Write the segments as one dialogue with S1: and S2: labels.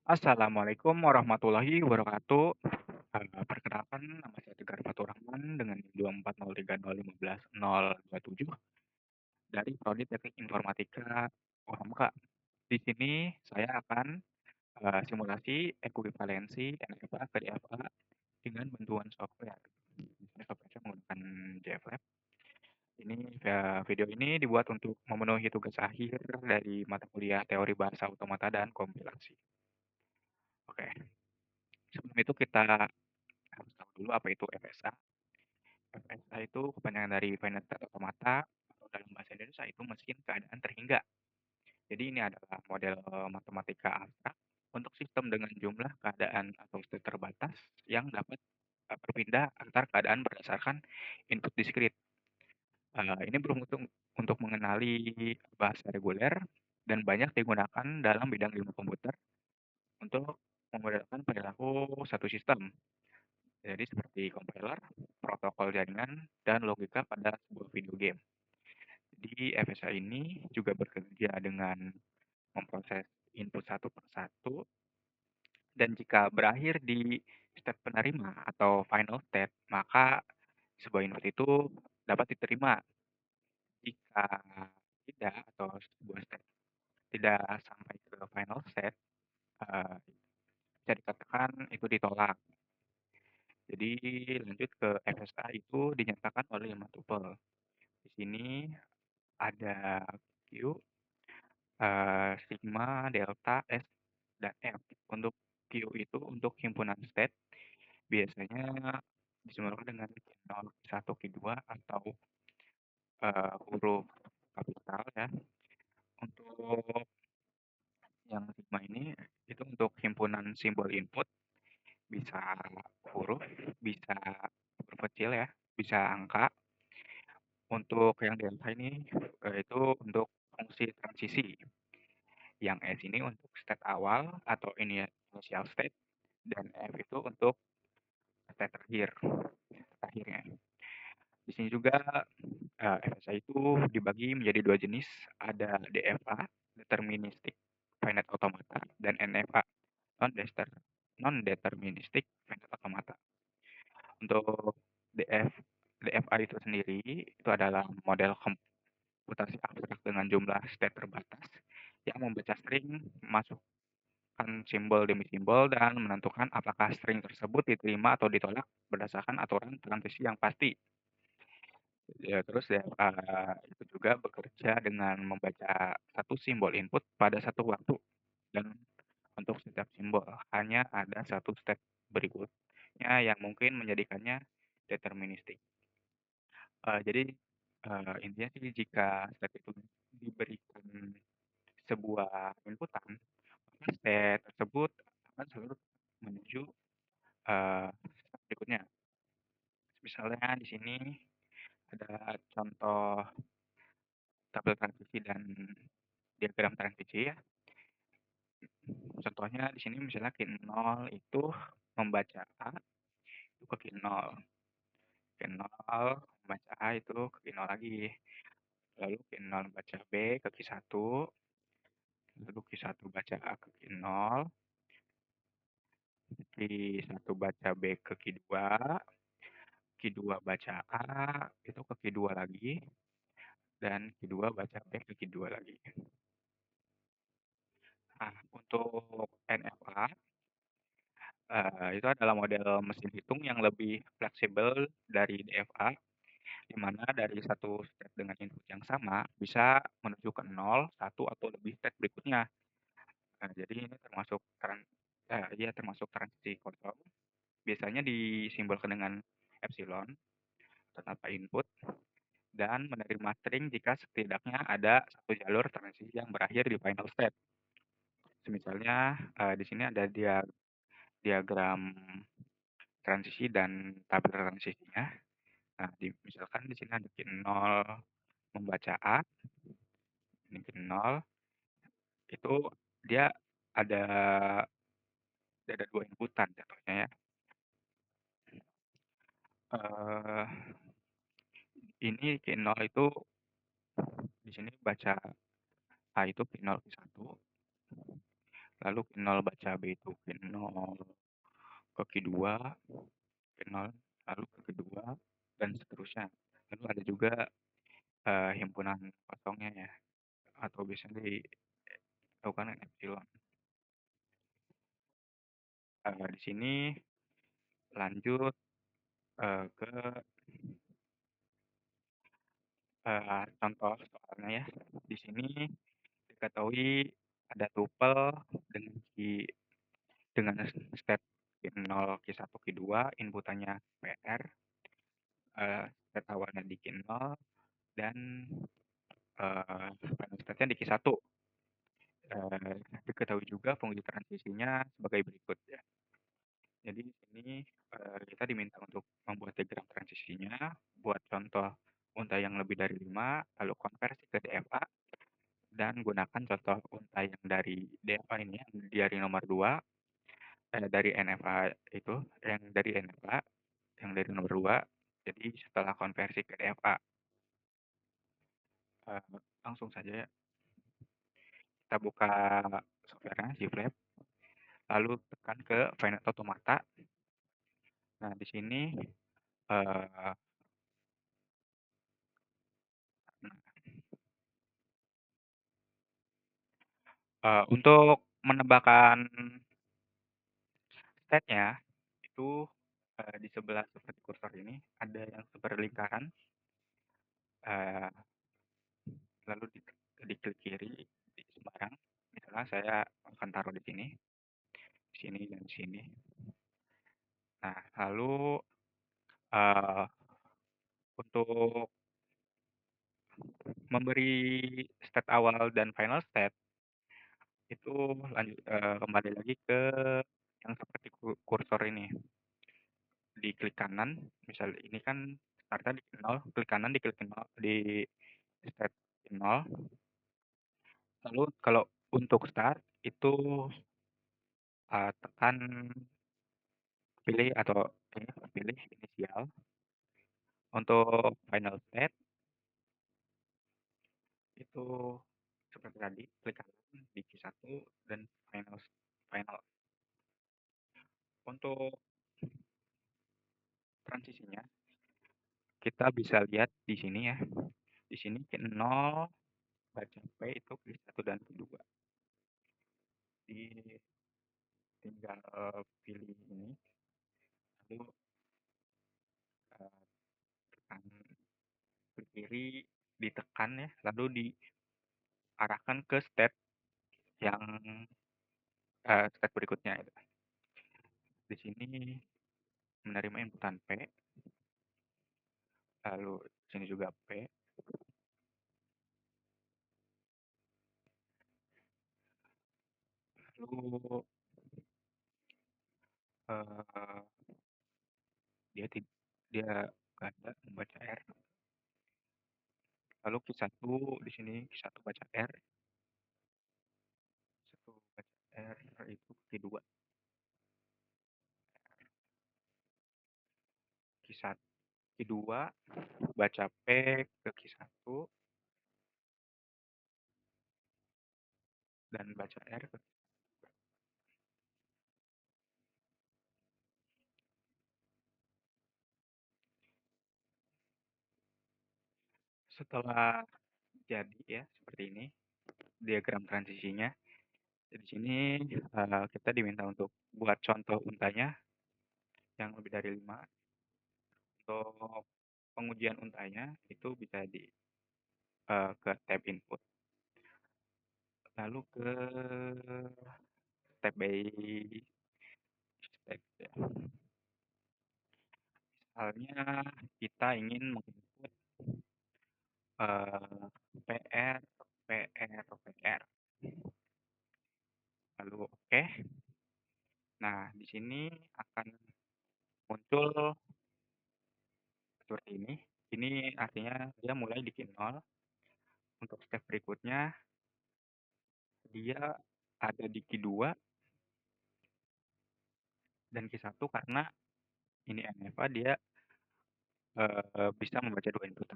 S1: Assalamualaikum warahmatullahi wabarakatuh. Perkenalkan nama saya Tegar Fatur Rahman dengan NIM 24030150027 dari Prodi Teknik Informatika UHAMKA. Di sini saya akan simulasi ekuivalensi NFA ke DFA dengan bantuan software. Misalnya software saya menggunakan JFlab. Video ini dibuat untuk memenuhi tugas akhir dari mata kuliah teori bahasa otomata dan kompilasi. Oke, sebelum itu kita harus tahu dulu apa itu FSA. FSA itu kepanjangan dari Finite State Automata, atau dalam bahasa Indonesia itu mesin keadaan terhingga. Jadi ini adalah model matematika abstrak untuk sistem dengan jumlah keadaan atau state terbatas yang dapat berpindah antar keadaan berdasarkan input diskrit. Ini berfungsi untuk mengenali bahasa reguler dan banyak digunakan dalam bidang ilmu komputer untuk memodelkan perilaku satu sistem. Jadi seperti compiler, protokol jaringan, dan logika pada sebuah video game. Jadi FSA ini juga bekerja dengan memproses input satu per satu, dan jika berakhir di step penerima atau final state, maka sebuah input itu dapat diterima. Jika tidak atau sebuah step tidak sampai ke final state, eh, bisa dikatakan itu ditolak. Jadi lanjut ke FSA itu dinyatakan oleh lima tuple. Di sini ada Q, sigma, delta, S, dan F. Untuk Q itu untuk himpunan state, biasanya disimbolkan dengan Q0, Q1, Q2, atau huruf kapital ya. Untuk yang sigma ini, itu untuk himpunan simbol input, bisa huruf, bisa huruf kecil ya, bisa angka. Untuk yang delta ini, itu untuk fungsi transisi. Yang S ini untuk state awal atau initial state, dan F itu untuk state terakhirnya. Di sini juga FSA itu dibagi menjadi dua jenis, ada DFA, deterministic finite automata, dan NFA, non-deterministic finite automata. Untuk DFA itu sendiri, itu adalah model komputasi abstrak dengan jumlah state terbatas yang membaca string, masukkan simbol demi simbol, dan menentukan apakah string tersebut diterima atau ditolak berdasarkan aturan transisi yang pasti. Ya, terus DFA itu juga bekerja dengan membaca satu simbol input pada satu waktu, dan untuk setiap simbol hanya ada satu step berikutnya yang mungkin menjadikannya deterministik. Jadi intinya sih jika step itu diberikan sebuah inputan, maka step tersebut akan selalu menuju step berikutnya. Misalnya di sini ada contoh tabel transisi dan diagram transisi ya. Contohnya di sini misalnya Q0 itu membaca A itu ke Q0. Q0 membaca A itu ke Q0 lagi. Lalu Q0 baca B ke Q1. Lalu Q1 baca A ke Q0. Q1 baca B ke Q2. Q2 baca A itu ke Q2 lagi. Dan Q2 baca B ke Q2 lagi. Nah, untuk NFA itu adalah model mesin hitung yang lebih fleksibel dari DFA, di mana dari satu step dengan input yang sama bisa menuju ke 0, 1, atau lebih step berikutnya. Jadi ini termasuk transisi kontrol. Biasanya disimbolkan dengan epsilon atau tanpa input, dan menerima string jika setidaknya ada satu jalur transisi yang berakhir di final step. Misalnya di sini ada diagram transisi dan tabel transisinya. Nah, misalkan di sini ada Q0 membaca A, ini Q0, itu dia ada ada dua inputan contohnya ya. Eh, ini Q0 itu di sini baca A itu Q0 Q1, lalu Q0 baca B itu Q0 ke Q2, Q0 lalu ke Q2, dan seterusnya. Lalu ada juga, himpunan kosongnya ya, atau biasanya dilakukan epsilon. Di sini lanjut, ke, contoh soalnya ya. Di sini diketahui ada tupel dengan dengan step Q0, Q1, Q2, inputannya PR, state awalnya di Q0, dan final state-nya di Q1. Diketahui juga fungsi transisinya sebagai berikut ya. Jadi di sini kita diminta untuk membuat diagram transisinya, buat contoh unta yang lebih dari 5, lalu konversi ke DFA, dan gunakan contoh unta yang dari DFA ini, yang dari nomor 2, dari NFA itu, yang dari NFA, yang dari nomor 2. Jadi setelah konversi ke DFA, langsung saja ya, kita buka software-nya, Gflap, lalu tekan ke Find Automata. Nah, di sini nah, untuk menambahkan state-nya itu di sebelah seperti kursor ini ada yang seperti lingkaran, eh, lalu diklik kiri di sembarang. Misalnya saya akan taruh di sini dan di sini. Nah, lalu untuk memberi state awal dan final state itu lanjut kembali lagi ke yang seperti kursor ini. Diklik kanan, misal ini kan startnya di 0, klik kanan diklik 0, di state 0. Lalu kalau untuk start itu tekan pilih atau pilih inisial. Untuk final state itu seperti tadi, klik kanan di Q1 dan final final. Untuk transisinya kita bisa lihat di sini ya. Di sini Q0 baca P itu Q1 dan Q2. Di tinggal pilih ini, lalu tekan klik kiri, ditekan ya, lalu diarahkan ke step yang step berikutnya. Di sini menerima inputan P, lalu di sini juga P, lalu dia dia nggak ada membaca R. Lalu Q1 di sini Q1 baca R, Q1 baca R itu Q2. Q1 Q2 baca P ke Q1 dan baca R ke setelah jadi ya seperti ini diagram transisinya. Di sini kita diminta untuk buat contoh untanya yang lebih dari 5. Untuk pengujian untanya itu bisa ke tab input. Lalu ke tab by step ya. Misalnya kita ingin menginput PR, PR, PR. Lalu oke. Nah, di sini akan muncul seperti ini. Ini artinya dia mulai di nol. Untuk step berikutnya dia ada di Q2 dan Q1 karena ini NFA dia bisa membaca 2 inputan.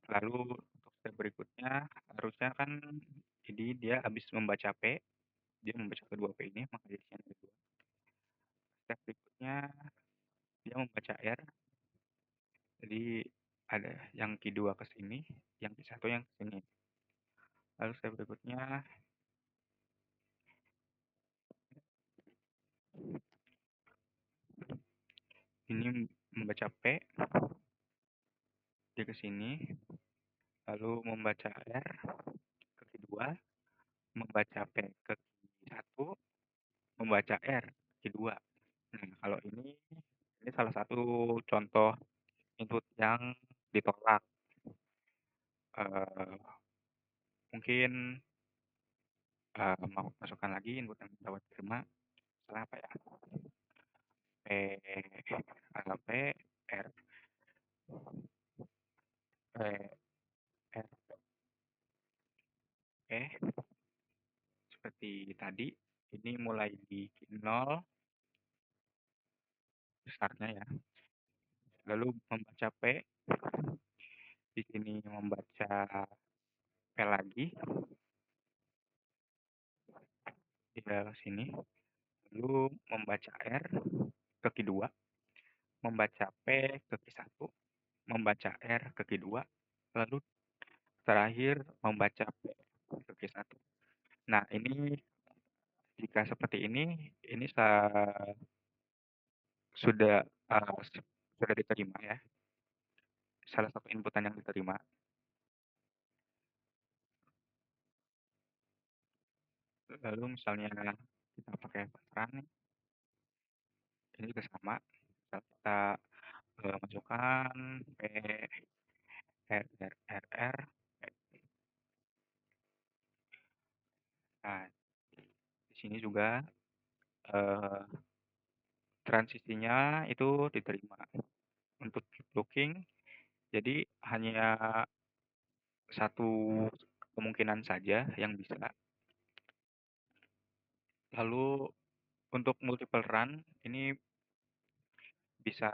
S1: Lalu untuk step berikutnya harusnya kan jadi dia habis membaca P, dia membaca kedua P ini maka jadinya ada 2. Step berikutnya dia membaca R, jadi ada yang Q2 ke sini, yang Q1 yang ke sini. Lalu step berikutnya ini membaca P, dia ke sini, lalu membaca R ke Q2, membaca P ke Q1, membaca R Q2. Nah, kalau ini salah satu contoh input yang ditolak. Eee, mungkin, mau masukkan lagi input yang dapat diterima, misalnya apa ya, P, P, R, P, R, E, seperti tadi, ini mulai di 0 start-nya ya, lalu membaca P, di sini membaca P lagi, di daerah sini, lalu membaca R ke Q2, membaca P ke Q1, membaca R ke Q2, lalu terakhir membaca P ke Q1. Nah, ini jika seperti ini sudah, sudah diterima ya, salah satu inputan yang diterima. Lalu misalnya kita pakai Fortran nih, ini juga sama, misal kita, masukkan P, R, R, R, R, nah di sini juga, eee, transisinya itu diterima. Untuk keep looking, jadi hanya satu kemungkinan saja yang bisa. Lalu untuk multiple run ini bisa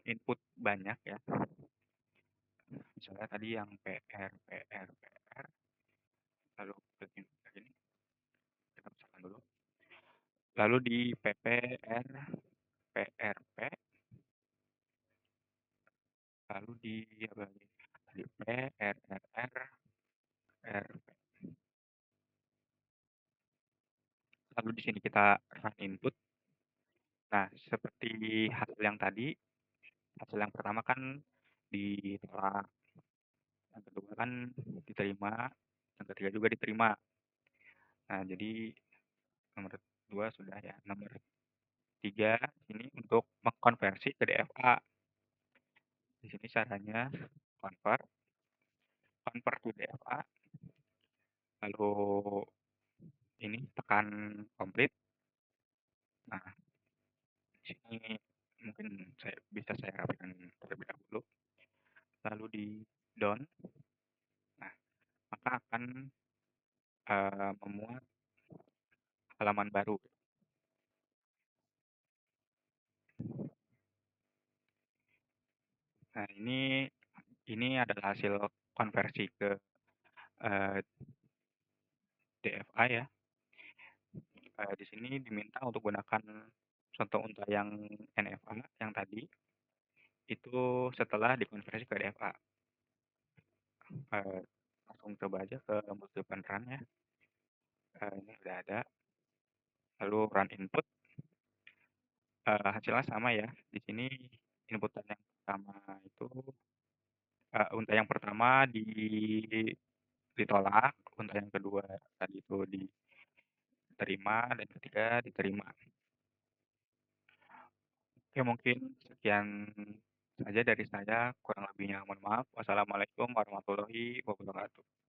S1: input banyak ya, misalnya tadi yang PR, PR, PR, lalu begini, begini, kita misalkan dulu. Lalu di PPR, PRP, lalu di apa lagi? Tadi P, R, R, R, R, lalu di sini kita run input. Nah, seperti hasil yang tadi, hasil yang pertama kan ditolak, yang kedua kan diterima, yang ketiga juga diterima. Nah, jadi nomor 2 sudah ya. Nomor 3 ini untuk mengkonversi ke DFA. Di sini caranya convert, convert to DFA, lalu ini tekan complete. Nah, di sini mungkin saya rapikan terlebih dahulu. Lalu di done. Nah, maka akan memuat halaman baru. Nah, ini adalah hasil konversi ke eh, DFA ya. Di sini diminta untuk gunakan contoh untayan NFA yang tadi itu setelah dikonversi ke DFA. Langsung coba aja ke multiple run ya. Ini udah ada. Lalu run input, hasilnya sama ya. Di sini inputan yang pertama itu unta yang pertama ditolak, unta yang kedua tadi itu diterima, dan ketiga diterima. Oke, mungkin sekian saja dari saya, kurang lebihnya mohon maaf. Wassalamualaikum warahmatullahi wabarakatuh.